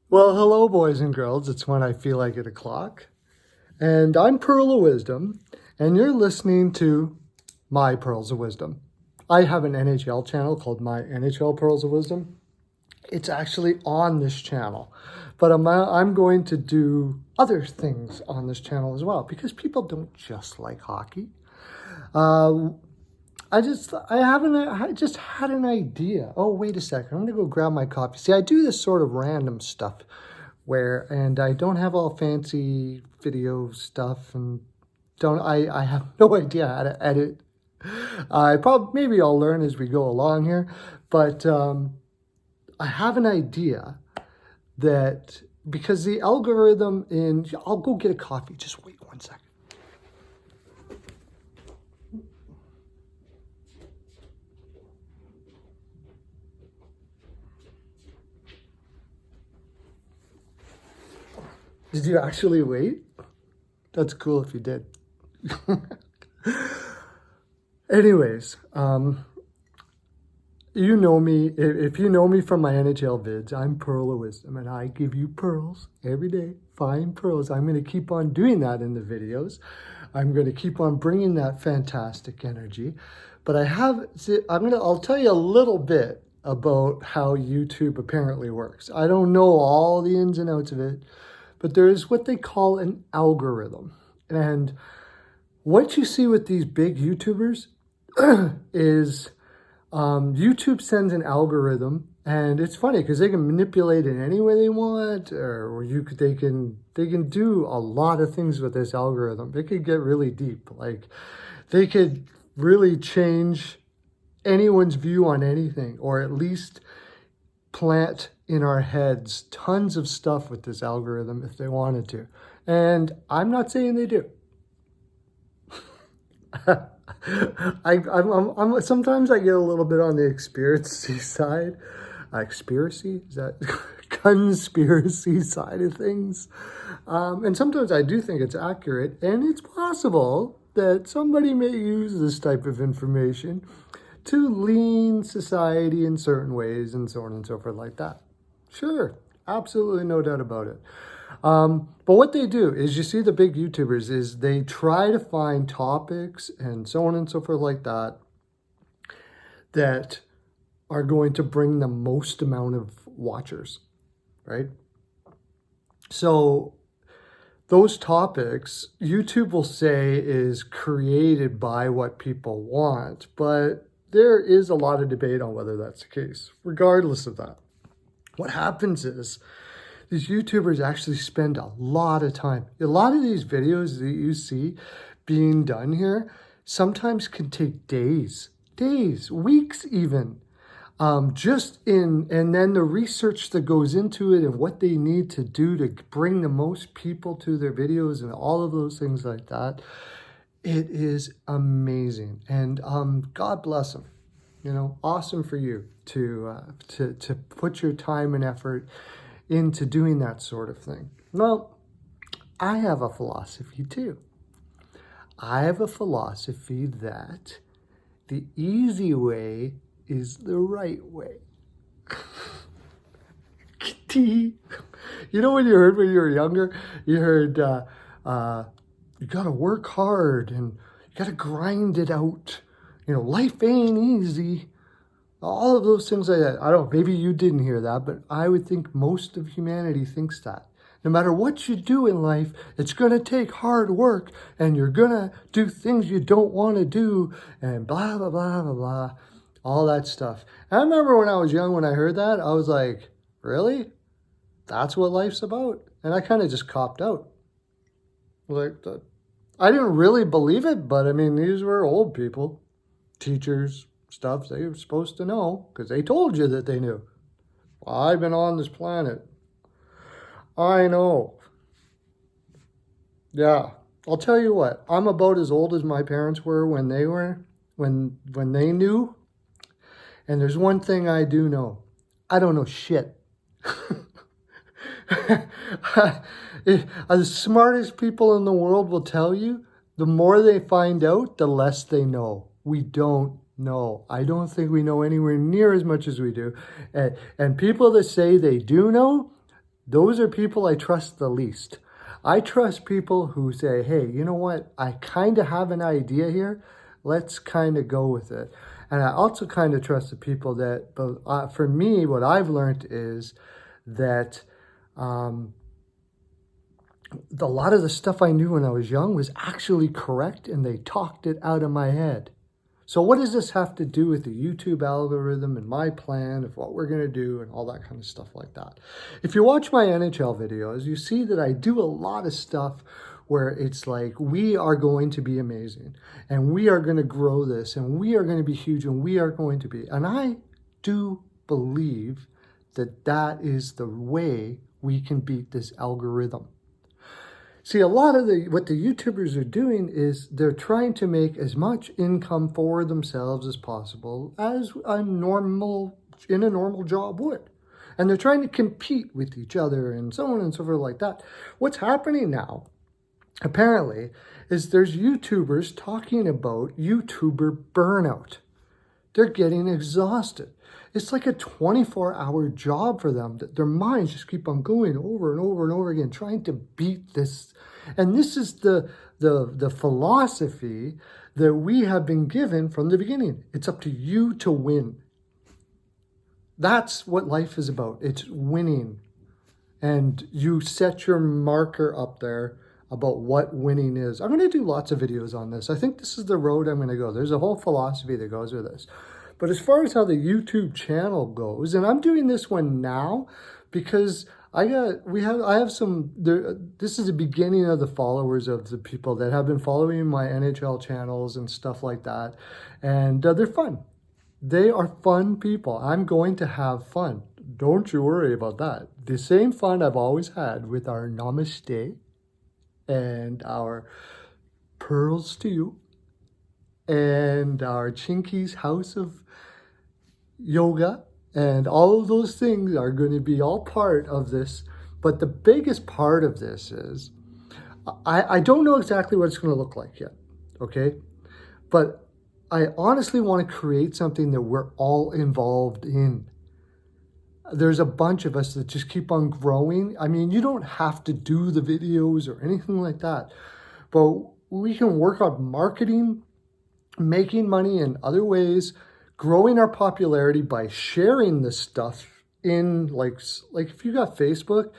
Well, hello, boys and girls. It's when I feel like it o'clock. And I'm Pearl of Wisdom, and you're listening to My Pearls of Wisdom. I have an NHL channel called My NHL Pearls of Wisdom. It's actually on this channel, but I'm going to do other things on this channel as well because people don't just like hockey. Uh, I just had an idea. Oh, wait a second. I'm gonna go grab my coffee. See, I do this sort of random stuff and I don't have all fancy video stuff and I have no idea how to edit. Maybe I'll learn as we go along here, but I have an idea that because the algorithm I'll go get a coffee. Just wait 1 second. Did you actually wait? That's cool if you did. Anyways, you know me. If you know me from my NHL vids, I'm Pearl of Wisdom, and I give you pearls every day, fine pearls. I'm going to keep on doing that in the videos. I'm going to keep on bringing that fantastic energy. But I'll tell you a little bit about how YouTube apparently works. I don't know all the ins and outs of it, but there is what they call an algorithm. And what you see with these big YouTubers is YouTube sends an algorithm, and it's funny because they can manipulate it any way they want, they can do a lot of things with this algorithm. They could get really deep, like they could really change anyone's view on anything, or at least plant in our heads tons of stuff with this algorithm if they wanted to. And I'm not saying they do. Sometimes I get a little bit on the conspiracy side. Conspiracy? Is that conspiracy side of things? And sometimes I do think it's accurate, and it's possible that somebody may use this type of information to lean society in certain ways and so on and so forth like that. Sure, absolutely no doubt about it. But what they do is, you see the big YouTubers is they try to find topics and so on and so forth like that that are going to bring the most amount of watchers, right? So those topics, YouTube will say is created by what people want, but there is a lot of debate on whether that's the case. Regardless of that, what happens is these YouTubers actually spend a lot of time. A lot of these videos that you see being done here sometimes can take days, weeks even. And then the research that goes into it and what they need to do to bring the most people to their videos and all of those things like that. It is amazing. And God bless them. You know, awesome for you to put your time and effort into doing that sort of thing. Well, I have a philosophy too. I have a philosophy that the easy way is the right way. You know, when you were younger, you heard, you gotta work hard and you gotta grind it out. You know, life ain't easy. All of those things like that. I don't know, maybe you didn't hear that, but I would think most of humanity thinks that. No matter what you do in life, it's going to take hard work, and you're going to do things you don't want to do, and blah, blah, blah, blah, blah, all that stuff. And I remember when I was young, when I heard that, I was like, really? That's what life's about? And I kind of just copped out. Like, I didn't really believe it, but I mean, these were old people, teachers, stuff they were supposed to know because they told you that they knew. Well, I've been on this planet. I know. Yeah, I'll tell you what. I'm about as old as my parents were when they knew. And there's one thing I do know. I don't know shit. The smartest people in the world will tell you, the more they find out, the less they know. We don't know. I don't think we know anywhere near as much as we do. And people that say they do know, Those are people I trust the least. I trust people who say, hey, you know what? I kind of have an idea here. Let's kind of go with it. And I also kind of trust the people that, for me, what I've learned is that a lot of the stuff I knew when I was young was actually correct, and they talked it out of my head. So what does this have to do with the YouTube algorithm and my plan of what we're going to do and all that kind of stuff like that? If you watch my NHL videos, you see that I do a lot of stuff where it's like, we are going to be amazing and we are going to grow this and we are going to be huge and we are going to be. And I do believe that that is the way we can beat this algorithm. See, a lot of what the YouTubers are doing is they're trying to make as much income for themselves as possible as in a normal job would. And they're trying to compete with each other and so on and so forth like that. What's happening now, apparently, is there's YouTubers talking about YouTuber burnout. They're getting exhausted. It's like a 24-hour job for them, that their minds just keep on going over and over and over again, trying to beat this. And this is the philosophy that we have been given from the beginning. It's up to you to win. That's what life is about. It's winning. And you set your marker up there about what winning is. I'm going to do lots of videos on this. I think this is the road I'm going to go. There's a whole philosophy that goes with this. But as far as how the YouTube channel goes, and I'm doing this one now because this is the beginning of the followers of the people that have been following my NHL channels and stuff like that. And they're fun. They are fun people. I'm going to have fun. Don't you worry about that. The same fun I've always had with our Namaste and our Pearls to You and our Chinky's House of Yoga, and all of those things are going to be all part of this. But the biggest part of this is, I don't know exactly what it's going to look like yet, okay? But I honestly want to create something that we're all involved in. There's a bunch of us that just keep on growing. I mean, you don't have to do the videos or anything like that, but we can work on marketing, making money in other ways, growing our popularity by sharing this stuff in, like if you got Facebook,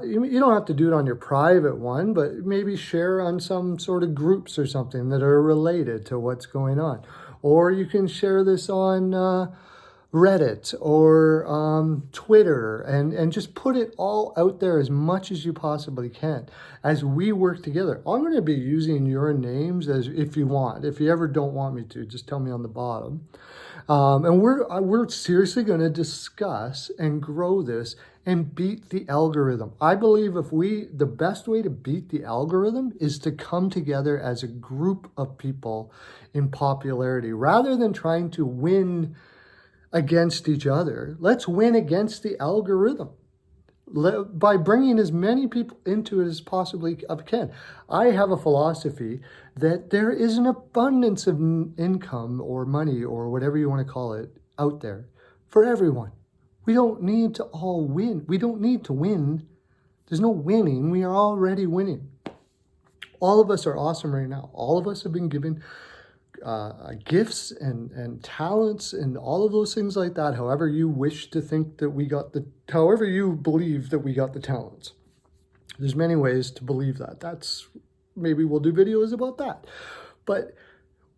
you don't have to do it on your private one, but maybe share on some sort of groups or something that are related to what's going on. Or you can share this on Reddit or Twitter, and just put it all out there as much as you possibly can as we work together. I'm going to be using your names as if you want. If you ever don't want me to, just tell me on the bottom. And we're seriously going to discuss and grow this and beat the algorithm. I believe the best way to beat the algorithm is to come together as a group of people in popularity rather than trying to win against each other. Let's win against the algorithm by bringing as many people into it as possibly can. I have a philosophy that there is an abundance of income or money or whatever you want to call it out there for everyone. We don't need to all win. We don't need to win. There's no winning. We are already winning. All of us are awesome right now. All of us have been given gifts and talents and all of those things like that. However you wish to think that however you believe that we got the talents. There's many ways to believe that. Maybe we'll do videos about that. But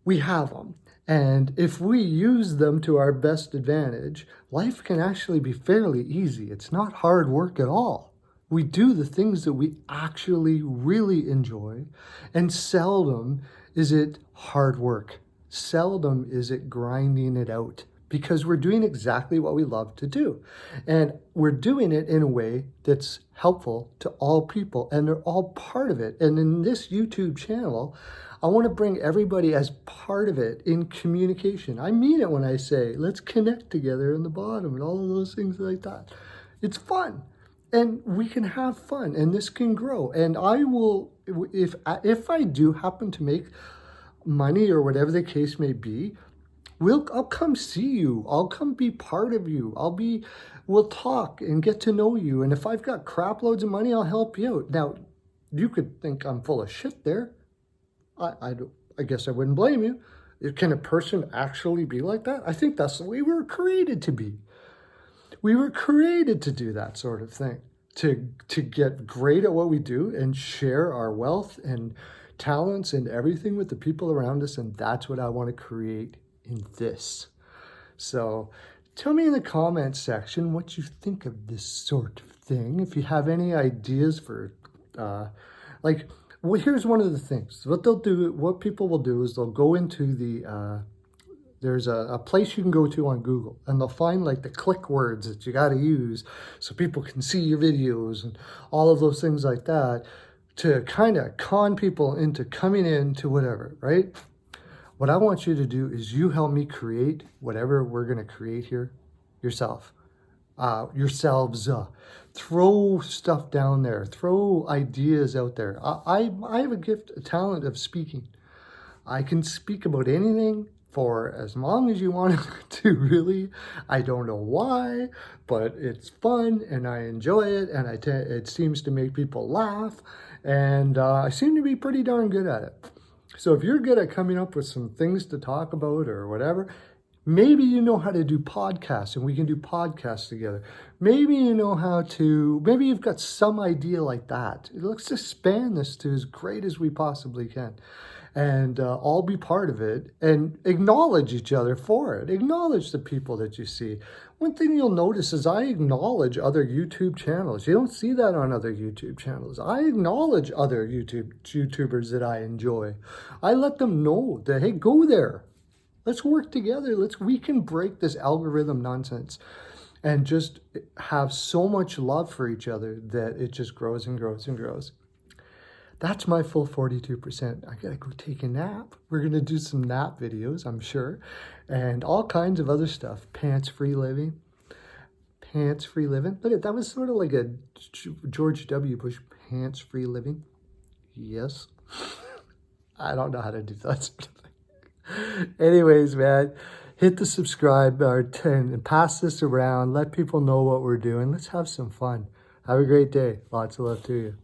we have them. And if we use them to our best advantage, life can actually be fairly easy. It's not hard work at all. We do the things that we actually really enjoy, and seldom is it hard work. Seldom is it grinding it out, because we're doing exactly what we love to do. And we're doing it in a way that's helpful to all people, and they're all part of it. And in this YouTube channel, I want to bring everybody as part of it in communication. I mean it when I say, let's connect together in the bottom and all of those things like that. It's fun. And we can have fun, and this can grow. And I will, if I do happen to make money or whatever the case may be, I'll come see you. I'll come be part of you. We'll talk and get to know you. And if I've got crap loads of money, I'll help you out. Now, you could think I'm full of shit there. I guess I wouldn't blame you. Can a person actually be like that? I think that's the way we were created to be. We were created to do that sort of thing, to get great at what we do and share our wealth and talents and everything with the people around us. And that's what I want to create in this. So tell me in the comments section what you think of this sort of thing. If you have any ideas for, well, here's one of the things. What people will do is they'll go into there's a place you can go to on Google, and they'll find like the click words that you got to use so people can see your videos and all of those things like that, to kind of con people into coming into whatever, right? What I want you to do is you help me create whatever we're going to create here yourselves. Throw stuff down there. Throw ideas out there. I have a talent of speaking. I can speak about anything for as long as you want to, really. I don't know why, but it's fun and I enjoy it, and it seems to make people laugh, and I seem to be pretty darn good at it. So if you're good at coming up with some things to talk about or whatever, maybe you know how to do podcasts and we can do podcasts together. Maybe you know maybe you've got some idea like that. Let's expand this to as great as we possibly can, and all be part of it and acknowledge each other for it. Acknowledge the people that you see. One thing you'll notice is I acknowledge other YouTube channels. You don't see that on other YouTube channels. I acknowledge other YouTubers that I enjoy. I let them know that, hey, go there. Let's work together. We can break this algorithm nonsense and just have so much love for each other that it just grows and grows and grows. That's my full 42%. I gotta go take a nap. We're gonna do some nap videos, I'm sure, and all kinds of other stuff. Pants-free living. Pants-free living. Look, that was sort of like a George W. Bush pants-free living. Yes. I don't know how to do that sort of thing. Anyways, man, hit the subscribe button and pass this around. Let people know what we're doing. Let's have some fun. Have a great day. Lots of love to you.